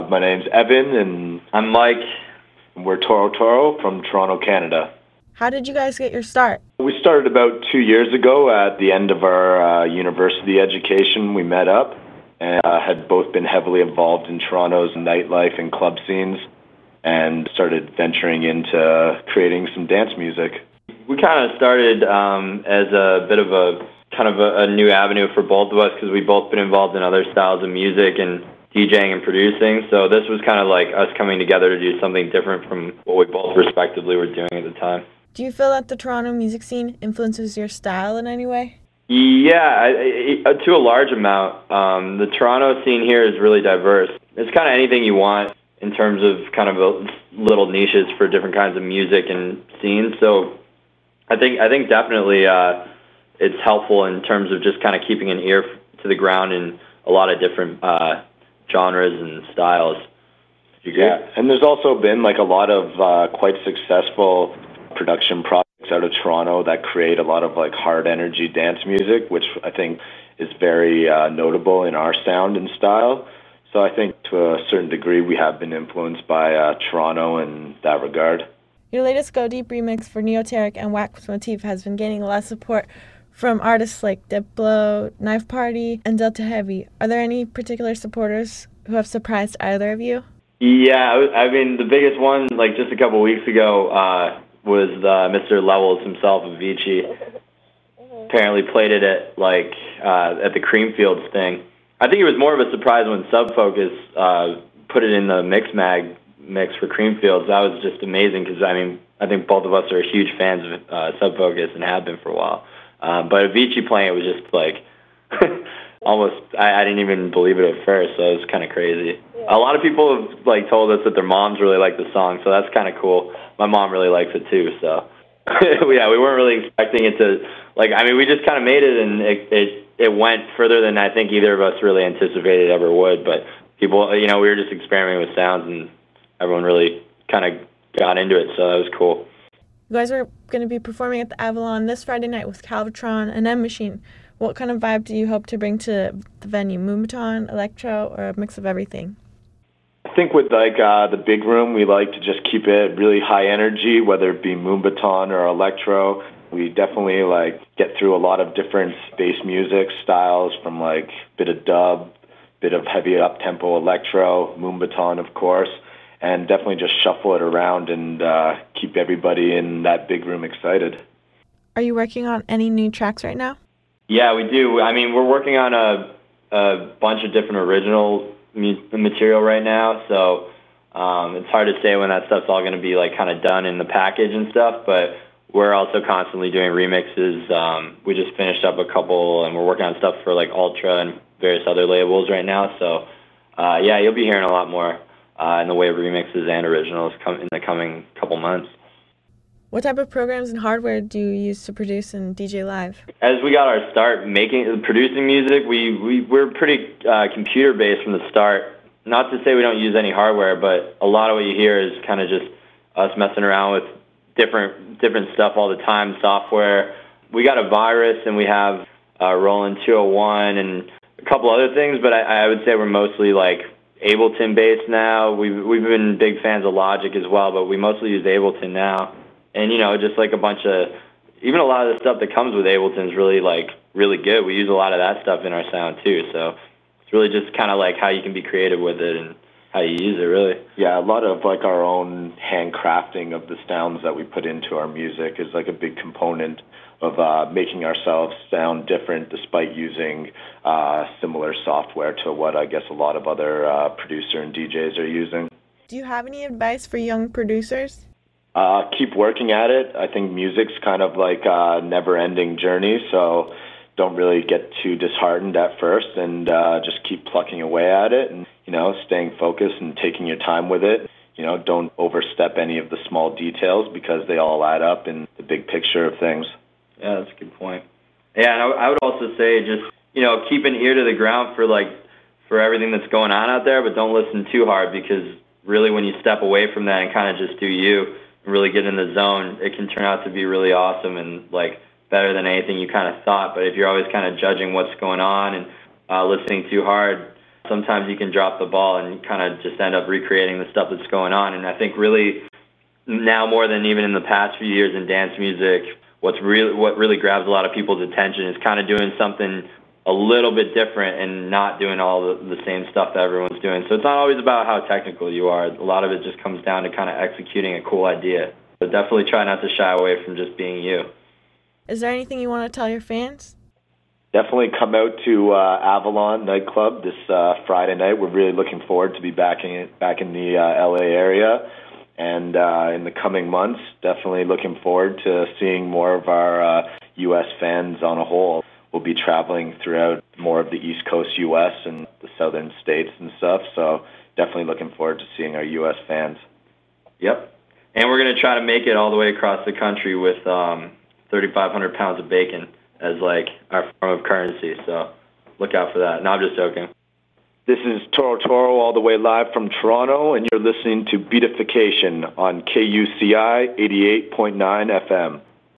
My name's Evan, and I'm Mike. we're Torro from Toronto, Canada. How did you guys get your start? We started about 2 years ago at the end of our university education. We met up and had both been heavily involved in Toronto's nightlife and club scenes and started venturing into creating some dance music. We kind of started as a bit of a new avenue for both of us because we've both been involved in other styles of music and DJing and producing. So this was kind of like us coming together to do something different from what we both respectively were doing at the time. Do you feel that the Toronto music scene influences your style in any way? Yeah, to a large amount. The Toronto scene here is really diverse. It's kind of anything you want in terms of kind of little niches for different kinds of music and scenes. So I think definitely it's helpful in terms of just kind of keeping an ear to the ground in a lot of different genres and styles. Yeah, and there's also been like a lot of quite successful production projects out of Toronto that create a lot of like hard energy dance music, which I think is very notable in our sound and style. So I think to a certain degree we have been influenced by Toronto in that regard. Your latest Go Deep remix for Neoteric and Wax Motif has been gaining a lot of support from artists like Diplo, Knife Party, and Delta Heavy. Are there any particular supporters who have surprised either of you? Yeah, I mean, the biggest one, like just a couple weeks ago, was Mr. Levels himself, Avicii. Apparently played it at the Creamfields thing. I think it was more of a surprise when Subfocus put it in the mix for Creamfields. That was just amazing because I think both of us are huge fans of Subfocus and have been for a while. But Avicii playing it was just like almost, I didn't even believe it at first, so it was kind of crazy. Yeah. A lot of people have like told us that their moms really like the song, so that's kind of cool. My mom really likes it too, so yeah, we weren't really expecting it to, we just kind of made it, and it went further than I think either of us really anticipated it ever would. But people, we were just experimenting with sounds, and everyone really kind of got into it, so that was cool. You guys are going to be performing at the Avalon this Friday night with Calvatron and M Machine. What kind of vibe do you hope to bring to the venue? Moombahton, electro, or a mix of everything? I think with the big room, we like to just keep it really high energy, whether it be Moombahton or electro. We definitely get through a lot of different bass music styles, from bit of dub, bit of heavy up-tempo electro, Moombahton, of course, and definitely just shuffle it around and keep everybody in that big room excited. Are you working on any new tracks right now? Yeah, we do. I mean, we're working on a bunch of different original material right now, so it's hard to say when that stuff's all going to be kind of done in the package and stuff, but we're also constantly doing remixes. We just finished up a couple, and we're working on stuff for Ultra and various other labels right now, so yeah, you'll be hearing a lot more in the way of remixes and originals in the coming couple months. What type of programs and hardware do you use to produce and DJ live? As we got our start producing music, we're pretty computer-based from the start. Not to say we don't use any hardware, but a lot of what you hear is kind of just us messing around with different stuff all the time, software. We got a Virus, and we have Roland 201 and a couple other things, but I would say we're mostly Ableton-based now. We've been big fans of Logic as well, but we mostly use Ableton now. And, just a bunch of, even a lot of the stuff that comes with Ableton is really, really good. We use a lot of that stuff in our sound, too. So it's really just kind of how you can be creative with it and how you use it, really. Yeah, a lot of, our own handcrafting of the sounds that we put into our music is, a big component of making ourselves sound different despite using similar software to what I guess a lot of other producer and DJs are using. Do you have any advice for young producers? Keep working at it. I think music's kind of a never-ending journey, so don't really get too disheartened at first, and just keep plucking away at it, and staying focused and taking your time with it. Don't overstep any of the small details because they all add up in the big picture of things. Yeah, that's a good point. Yeah, and I would also say just keep an ear to the ground for everything that's going on out there, but don't listen too hard, because really when you step away from that and kind of just do you, really get in the zone, it can turn out to be really awesome and better than anything you kind of thought. But if you're always kind of judging what's going on and listening too hard, sometimes you can drop the ball and kind of just end up recreating the stuff that's going on. And I think really now more than even in the past few years in dance music, what really grabs a lot of people's attention is kind of doing something a little bit different and not doing all the same stuff that everyone's doing. So it's not always about how technical you are. A lot of it just comes down to kind of executing a cool idea. But definitely try not to shy away from just being you. Is there anything you want to tell your fans? Definitely come out to Avalon nightclub this Friday night. We're really looking forward to be back in the LA area. And in the coming months, definitely looking forward to seeing more of our U.S. fans on a whole. We'll be traveling throughout more of the East Coast U.S. and the southern states and stuff. So definitely looking forward to seeing our U.S. fans. Yep. And we're going to try to make it all the way across the country with 3,500 pounds of bacon as like our form of currency. So look out for that. No, I'm just joking. This is Torro all the way live from Toronto, and you're listening to Beatification on KUCI 88.9 FM.